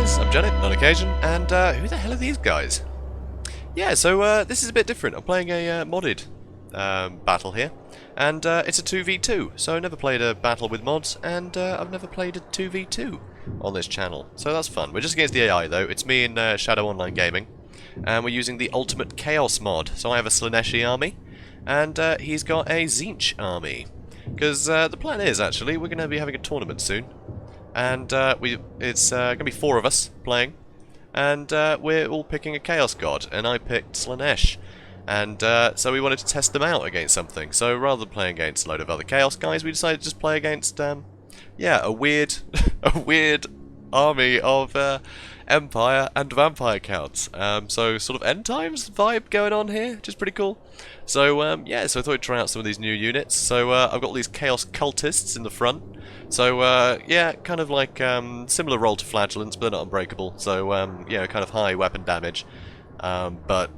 guys, I'm JanetOnOccasion, and who the hell are these guys? Yeah, so this is a bit different. I'm playing a modded battle here, and it's a 2v2, so I've never played a battle with mods, and I've never played a 2v2 on this channel, so that's fun. We're just against the AI though. It's me and Shadow Online Gaming, and we're using the Ultimate Chaos mod. So I have a Slaanesh army, and he's got a Tzeentch army. Because the plan is, actually, we're going to be having a tournament soon. And it's going to be 4 of us playing. And we're all picking a Chaos God. And I picked Slaanesh. And so we wanted to test them out against something. So rather than playing against a load of other Chaos guys, we decided to just play against, yeah, a weird, a weird army of Empire and Vampire counts. So sort of end times vibe going on here, which is pretty cool. So yeah, so I thought I'd try out some of these new units. So I've got all these Chaos Cultists in the front. So yeah, kind of like similar role to Flagellants, but they're not unbreakable. So yeah, kind of high weapon damage, but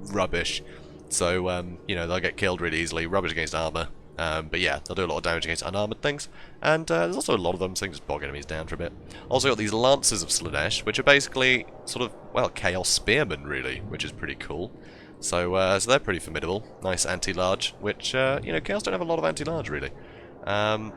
rubbish. So you know, they'll get killed really easily. Rubbish against armor. But yeah, they'll do a lot of damage against unarmored things, and there's also a lot of them, so you can just bog enemies down for a bit. Also got these Lancers of Slaanesh, which are basically sort of, well, Chaos Spearmen, really, which is pretty cool. So, so they're pretty formidable. Nice anti-large, which, you know, Chaos don't have a lot of anti-large, really. And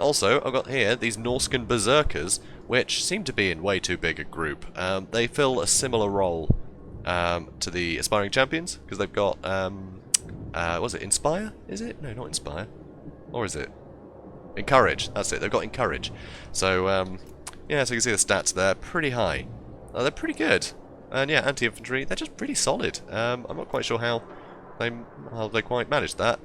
also, I've got here these Norscan Berserkers, which seem to be in way too big a group. They fill a similar role to the Aspiring Champions, because they've got... was it Inspire? Is it? No, not Inspire. Or is it? Encourage. That's it. They've got Encourage. So, yeah, so you can see the stats there. Pretty high. They're pretty good. And yeah, anti-infantry, they're just pretty solid. I'm not quite sure how they quite managed that.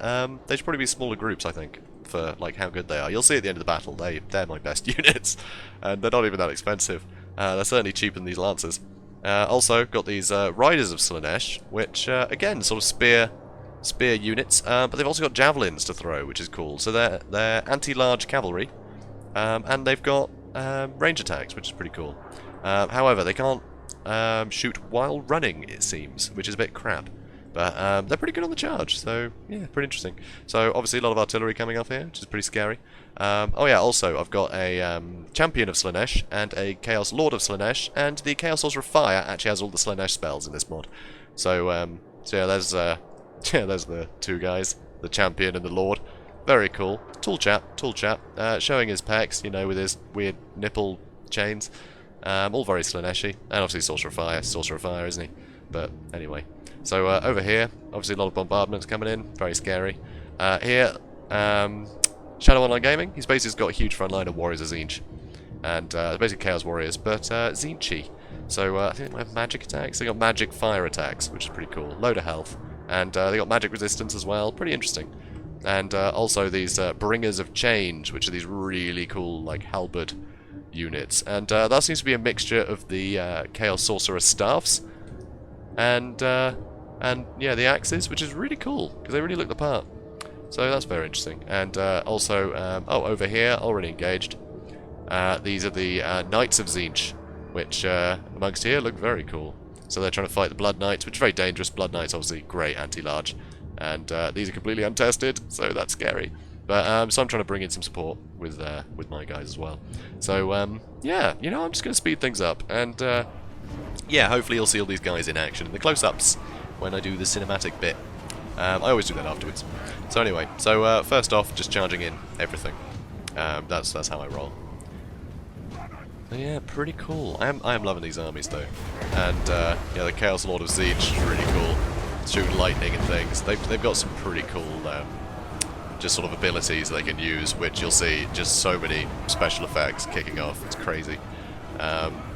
They should probably be smaller groups, I think, for like how good they are. You'll see at the end of the battle, they're my best units. And they're not even that expensive. They're certainly cheaper than these Lancers. Also, got these Riders of Slaanesh, which, again, sort of spear units, but they've also got javelins to throw, which is cool. So they're anti-large cavalry, and they've got range attacks, which is pretty cool. However, they can't shoot while running, it seems, which is a bit crap. But they're pretty good on the charge, so yeah, pretty interesting. So obviously a lot of artillery coming off here, which is pretty scary. Oh yeah, also I've got a Champion of Slaanesh and a Chaos Lord of Slaanesh, and the Chaos Sorcerer of Fire actually has all the Slaanesh spells in this mod. So, so yeah, there's yeah, there's the 2 guys, the Champion and the Lord. Very cool. Tall chap, showing his pecs, you know, with his weird nipple chains. All very Slaanesh-y. And obviously Sorcerer of Fire, isn't he? But anyway. So over here, obviously a lot of bombardments coming in, very scary. Here, Shadow Online Gaming, he's basically got a huge front line of Warriors of Tzeentch. And basically Chaos Warriors, but Tzeentchy. So I think they have magic attacks. They got magic fire attacks, which is pretty cool. Load of health. And they got magic resistance as well, pretty interesting. And also these Bringers of Change, which are these really cool, like, halberd units. And that seems to be a mixture of the Chaos Sorcerer staffs and yeah, the axes, which is really cool, because they really look the part. So that's very interesting. And also, oh, over here, already engaged. These are the Knights of Tzeentch, which amongst here look very cool. So they're trying to fight the Blood Knights, which is very dangerous. Blood Knights, obviously, great anti-large. And these are completely untested, so that's scary. But so I'm trying to bring in some support with my guys as well. So, yeah, you know, I'm just going to speed things up. And, yeah, hopefully you'll see all these guys in action in the close-ups when I do the cinematic bit. I always do that afterwards. So anyway, so first off, just charging in everything. That's how I roll. Yeah, pretty cool. I am loving these armies though, and yeah, the Chaos Lord of Tzeentch is really cool. Shooting lightning and things. They've got some pretty cool, just sort of abilities they can use, which you'll see just so many special effects kicking off. It's crazy.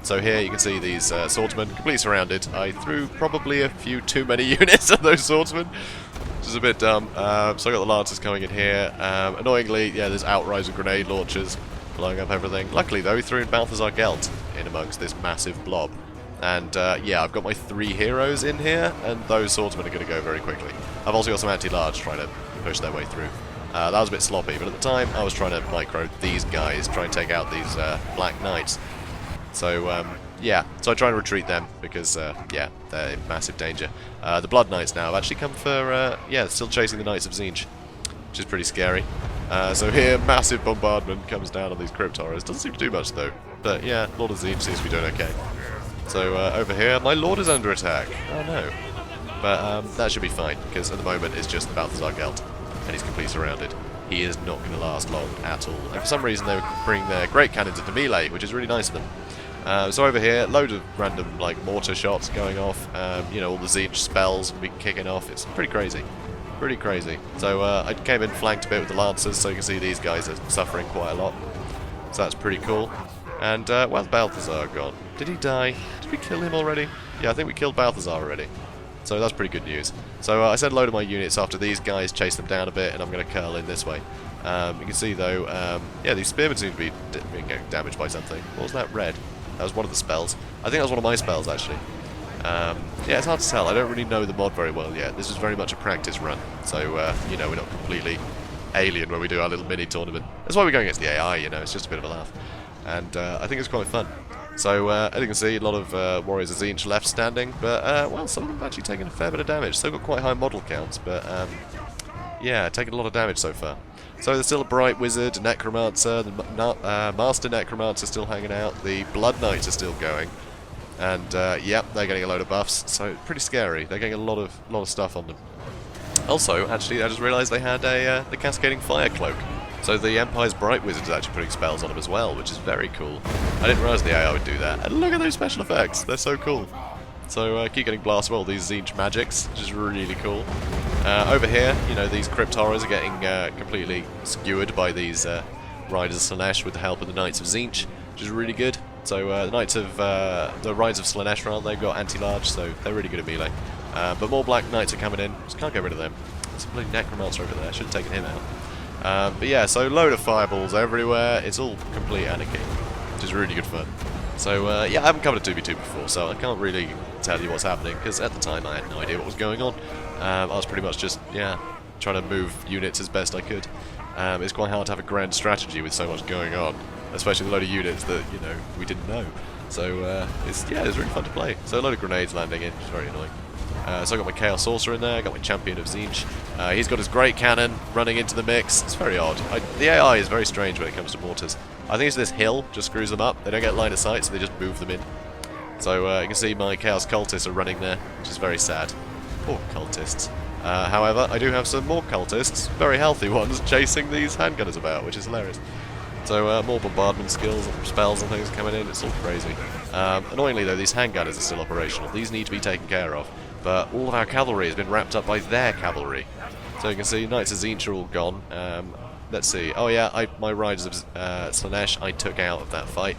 So here you can see these swordsmen completely surrounded. I threw probably a few too many units at those swordsmen, which is a bit dumb. So I got the Lancers coming in here. Annoyingly, yeah, there's outriser grenade launchers blowing up everything. Luckily though, he threw in Balthazar Gelt in amongst this massive blob. And yeah, I've got my 3 heroes in here, and those swordsmen are going to go very quickly. I've also got some anti-large trying to push their way through. That was a bit sloppy, but at the time I was trying to micro these guys, try and take out these Black Knights. So yeah, so I try and retreat them because yeah, they're in massive danger. The Blood Knights now have actually come for yeah, still chasing the Knights of Tzeentch, which is pretty scary. So here, massive bombardment comes down on these crypt horrors. Doesn't seem to do much though. But yeah, Lord of Tzeentch seems to be doing okay. So over here, my Lord is under attack. Oh no. But that should be fine, because at the moment it's just the Balthazar Gelt, and he's completely surrounded. He is not going to last long at all. And for some reason they bring their great cannons into melee, which is really nice of them. So over here, load of random like mortar shots going off. You know, all the Tzeentch spells will be kicking off. It's pretty crazy. Pretty crazy. So I came in flanked a bit with the Lancers, so you can see these guys are suffering quite a lot. So that's pretty cool. And where's Balthazar gone? Did he die? Did we kill him already? Yeah, I think we killed Balthazar already. So that's pretty good news. So I sent a load of my units after these guys, chase them down a bit, and I'm going to curl in this way. You can see though, yeah, these spearmen seem to be getting damaged by something. What was that red? That was one of the spells. I think that was one of my spells actually. Yeah, it's hard to tell. I don't really know the mod very well yet. This is very much a practice run. So, you know, we're not completely alien when we do our little mini tournament. That's why we're going against the AI, you know, it's just a bit of a laugh. And I think it's quite fun. So, as you can see, a lot of warriors of Tzeentch left standing, but, well, some of them have actually taken a fair bit of damage. Still got quite high model counts, but, yeah, taken a lot of damage so far. So there's still a Bright Wizard, a Necromancer, the Master Necromancer still hanging out, the Blood Knights are still going, and, yep, they're getting a load of buffs, so pretty scary. They're getting a lot of stuff on them. Also, actually, I just realised they had the Cascading Fire Cloak. So the Empire's Bright Wizard is actually putting spells on them as well, which is very cool. I didn't realise the AI would do that. And look at those special effects, they're so cool. So keep getting blasted with all these Tzeentch magics, which is really cool. Over here, you know, these crypt horrors are getting completely skewered by these Riders of Slaanesh with the help of the Knights of Tzeentch, which is really good. So the Knights of the Riders of Slaanesh, rather, they've got anti-large, so they're really good at melee. But more Black Knights are coming in. Just can't get rid of them. There's a bloody Necromancer over there. Should have taken him out. But yeah, so load of fireballs everywhere. It's all complete anarchy, which is really good fun. So yeah, I haven't covered a 2v2 before, so I can't really tell you what's happening, because at the time I had no idea what was going on. I was pretty much just, yeah, trying to move units as best I could. It's quite hard to have a grand strategy with so much going on, especially with a load of units that, you know, we didn't know. So it's really fun to play. So a load of grenades landing in, which is very annoying. So I got my Chaos Sorcerer in there, I got my Champion of Tzeentch. He's got his great cannon running into the mix. It's very odd. The AI is very strange when it comes to mortars. I think it's this hill just screws them up. They don't get line of sight, so they just move them in. So you can see my Chaos Cultists are running there, which is very sad. Poor cultists. However, I do have some more cultists, very healthy ones, chasing these handgunners about, which is hilarious. So more bombardment skills and spells and things coming in, it's all crazy. Annoyingly though, these handgunners are still operational. These need to be taken care of. But all of our cavalry has been wrapped up by their cavalry. So you can see Knights of Tzeentch are all gone. Let's see. Oh yeah, my Riders of Slaanesh I took out of that fight.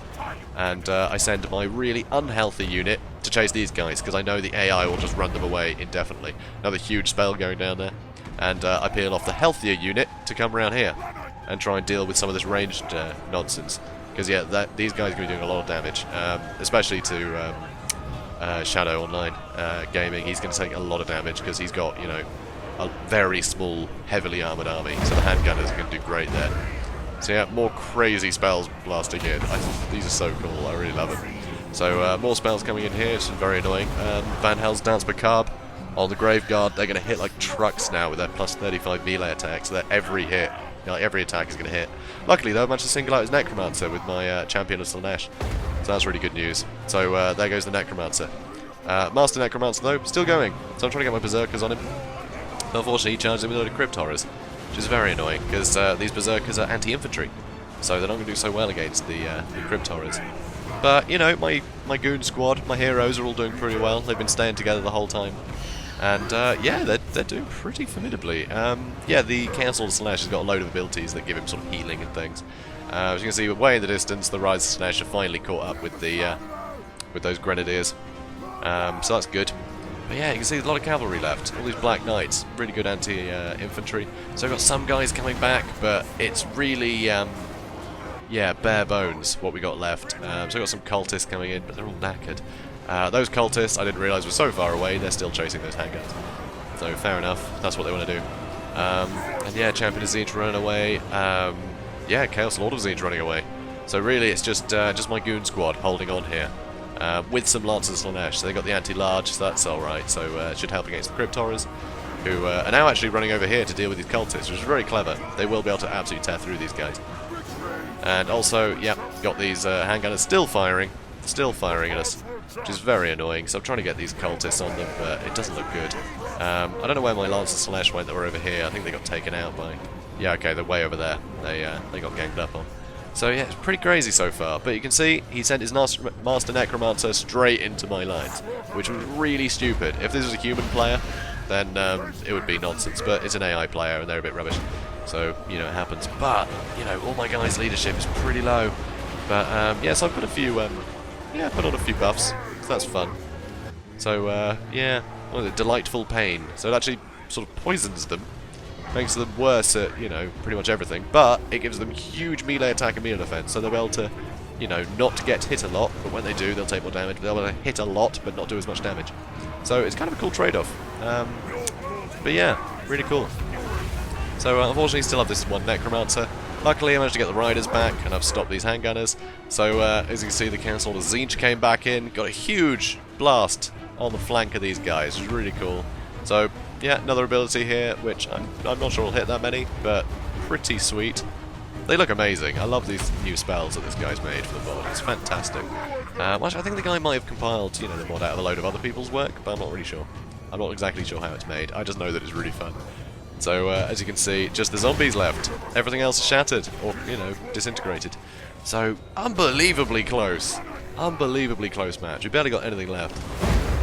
And I send my really unhealthy unit to chase these guys, because I know the AI will just run them away indefinitely. Another huge spell going down there. And I peel off the healthier unit to come around here and try and deal with some of this ranged nonsense. Because yeah, these guys are going to be doing a lot of damage, especially to Shadow Online Gaming. He's going to take a lot of damage because he's got, you know, a very small, heavily armoured army. So the handgunners are going to do great there. So yeah, more crazy spells blasting in. These are so cool, I really love them. So more spells coming in here, which is very annoying. Van Hel's Dance Macabre on the Graveguard, they're going to hit like trucks now with their plus 35 melee attacks, so that every hit, like every attack is going to hit. Luckily though, I managed to single out his Necromancer with my Champion of Slaanesh. So that's really good news. So there goes the Necromancer. Master Necromancer though, still going. So I'm trying to get my Berserkers on him. But unfortunately he charged him with a load of Crypt Horrors, which is very annoying, because these Berserkers are anti-infantry. So they're not going to do so well against the Crypt Horrors. But, you know, my goon squad, my heroes are all doing pretty well. They've been staying together the whole time. And, yeah, they're doing pretty formidably. Yeah, the Chaos Lord Slaanesh has got a load of abilities that give him sort of healing and things. As you can see, way in the distance, the Riders of Slaanesh have finally caught up with the with those Grenadiers. So that's good. But yeah, you can see there's a lot of cavalry left. All these Black Knights, really good anti-infantry. So I've got some guys coming back, but it's really, yeah, bare bones what we got left. So I've got some cultists coming in, but they're all knackered. Those cultists, I didn't realise were so far away, they're still chasing those handguns. So fair enough, that's what they want to do. And yeah, Champion of Tzeentch running away. Yeah, Chaos Lord of Tzeentch running away. So really it's just my goon squad holding on here. With some Lancers of Slaanesh, so they got the anti-large, so that's alright, so it should help against the Crypt Horrors. who are now actually running over here to deal with these cultists, which is very clever. They will be able to absolutely tear through these guys. And also, yeah, got these handgunners still firing at us, which is very annoying. So I'm trying to get these cultists on them, but it doesn't look good. I don't know where my Lance and Slaanesh went that were over here. I think they got taken out by... Yeah, okay, they're way over there. They got ganged up on. So yeah, it's pretty crazy so far. But you can see, he sent his Master Necromancer straight into my lines, which was really stupid. If this was a human player, then it would be nonsense. But it's an AI player, and they're a bit rubbish. So, you know, it happens. But, you know, all my guys' leadership is pretty low. But, yeah, so I've put a few, put on a few buffs. So that's fun. So, yeah, what is it? Delightful Pain. So it actually sort of poisons them. Makes them worse at, you know, pretty much everything. But it gives them huge melee attack and melee defense. So they'll be able to, you know, not get hit a lot. But when they do, they'll take more damage. They'll be able to hit a lot, but not do as much damage. So it's kind of a cool trade-off. But yeah, really cool. So unfortunately still have this one Necromancer. Luckily I managed to get the Riders back and I've stopped these handgunners. So as you can see, the Council of Tzeentch came back in, got a huge blast on the flank of these guys, which is really cool. So yeah, another ability here, which I'm not sure will hit that many, but pretty sweet. They look amazing. I love these new spells that this guy's made for the mod. It's fantastic. Actually, I think the guy might have compiled, you know, the mod out of a load of other people's work, but I'm not really sure. I'm not exactly sure how it's made. I just know that it's really fun. So, as you can see, just the zombies left. Everything else is shattered, or, you know, disintegrated. So, unbelievably close. Unbelievably close match. We barely got anything left.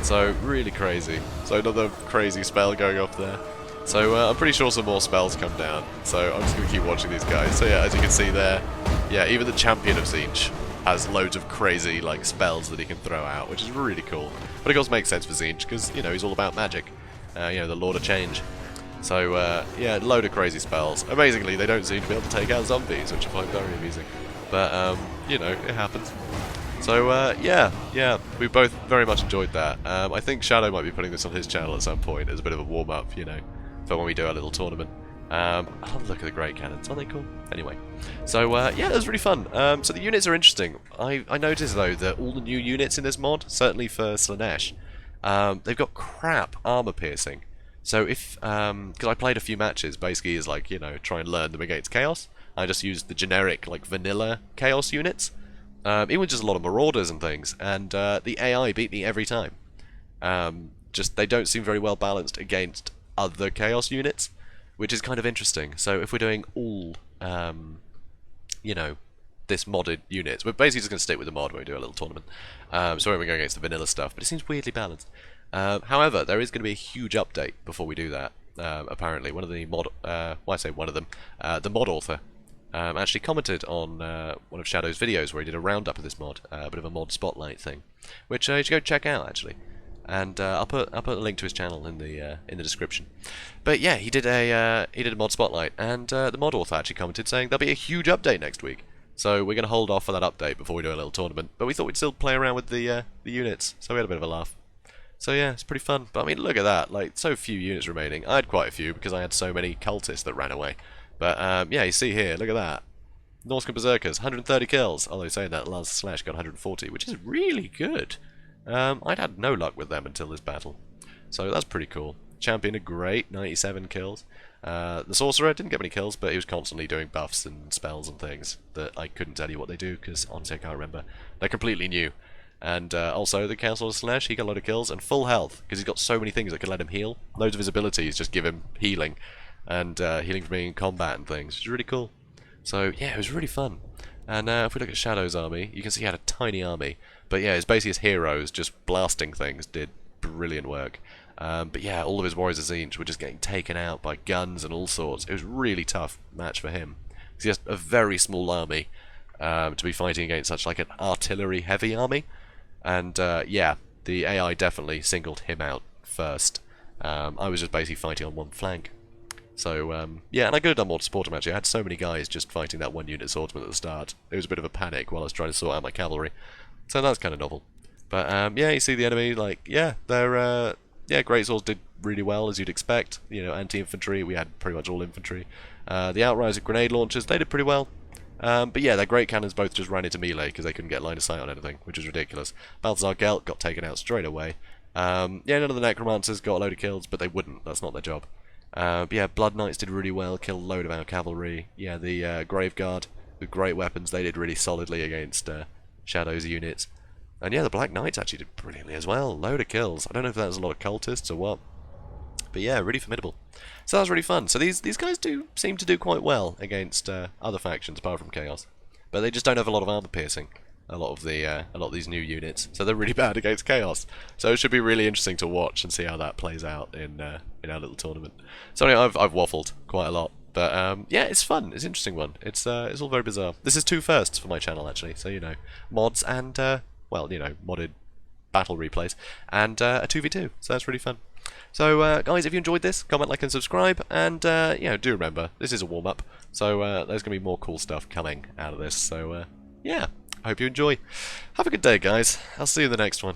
So, really crazy. So, another crazy spell going off there. So, I'm pretty sure some more spells come down. So, I'm just going to keep watching these guys. So, yeah, as you can see there, yeah, even the champion of Tzeentch has loads of crazy, like, spells that he can throw out, which is really cool. But it also makes sense for Tzeentch, because, you know, he's all about magic. You know, the Lord of Change. So, yeah, load of crazy spells. Amazingly, they don't seem to be able to take out zombies, which I find very amusing. But, you know, it happens. So, yeah, we both very much enjoyed that. I think Shadow might be putting this on his channel at some point as a bit of a warm-up, you know, for when we do our little tournament. I love the look of the Great Cannons, aren't they cool? Anyway, so, yeah, that was really fun. So the units are interesting. I noticed, though, that all the new units in this mod, certainly for Slaanesh, they've got crap armor piercing. So if, because I played a few matches, basically is like, you know, try and learn them against Chaos. I just used the generic, like, vanilla Chaos units. Even just a lot of Marauders and things, and the AI beat me every time. Just, they don't seem very well balanced against other Chaos units, which is kind of interesting. So if we're doing all, you know, this modded units, we're basically just going to stick with the mod when we do a little tournament. So we're going against the vanilla stuff, but it seems weirdly balanced. However, there is going to be a huge update before we do that. Apparently, one of the mod, well, I say one of them, the mod author, actually commented on one of Shadow's videos where he did a roundup of this mod, a bit of a mod spotlight thing, which you should go check out actually. And I'll put a link to his channel in the description. But yeah, he did a mod spotlight, and the mod author actually commented saying there'll be a huge update next week. So we're going to hold off for that update before we do a little tournament. But we thought we'd still play around with the units, so we had a bit of a laugh. So yeah, it's pretty fun. But I mean, look at that, like, so few units remaining. I had quite a few because I had so many cultists that ran away. But yeah, you see here, look at that. Norscan Berserkers, 130 kills. Although saying that, Lance Slaanesh got 140, which is really good. I'd had no luck with them until this battle. So that's pretty cool. Champion, a great 97 kills. The Sorcerer didn't get many kills, but he was constantly doing buffs and spells and things that I couldn't tell you what they do, because honestly I can't remember. They're completely new. And also the Council of Slaanesh, he got a lot of kills, and full health, because he's got so many things that could let him heal. Loads of his abilities just give him healing, and healing from being in combat and things, which is really cool. So yeah, it was really fun. And if we look at Shadow's army, you can see he had a tiny army, but yeah, it's basically his heroes just blasting things did brilliant work. But yeah, all of his warriors of Tzeentch were just getting taken out by guns and all sorts. It was a really tough match for him. He has a very small army to be fighting against such like an artillery heavy army. And yeah, the AI definitely singled him out first. I was just basically fighting on one flank. So yeah, and I could have done more to support him actually. I had so many guys just fighting that one unit swordsman at the start. It was a bit of a panic while I was trying to sort out my cavalry. So that's kind of novel. But yeah, you see the enemy, like, yeah, they're yeah, great swords did really well as you'd expect. You know, anti-infantry, we had pretty much all infantry. The outriser grenade launchers, they did pretty well. But yeah, their great cannons both just ran into melee because they couldn't get line of sight on anything, which was ridiculous. Balthazar Gelt got taken out straight away. Yeah, none of the Necromancers got a load of kills, but they wouldn't. That's not their job. But yeah, Blood Knights did really well, killed a load of our cavalry. Yeah, the Grave Guard with great weapons, they did really solidly against Shadow's units. And yeah, the Black Knights actually did brilliantly as well. Load of kills. I don't know if that was a lot of cultists or what. But yeah, really formidable. So that was really fun. So these guys do seem to do quite well against other factions apart from Chaos. But they just don't have a lot of armor piercing. A lot of these new units. So they're really bad against Chaos. So it should be really interesting to watch and see how that plays out in our little tournament. So anyway, I've waffled quite a lot. But yeah, it's fun. It's an interesting one. It's all very bizarre. This is 2 firsts for my channel actually. So you know, mods and well, you know, modded battle replays and a 2v2. So that's really fun. So guys, if you enjoyed this, comment, like, and subscribe. And you know, do remember this is a warm up. So there's gonna be more cool stuff coming out of this. So yeah, I hope you enjoy. Have a good day, guys. I'll see you in the next one.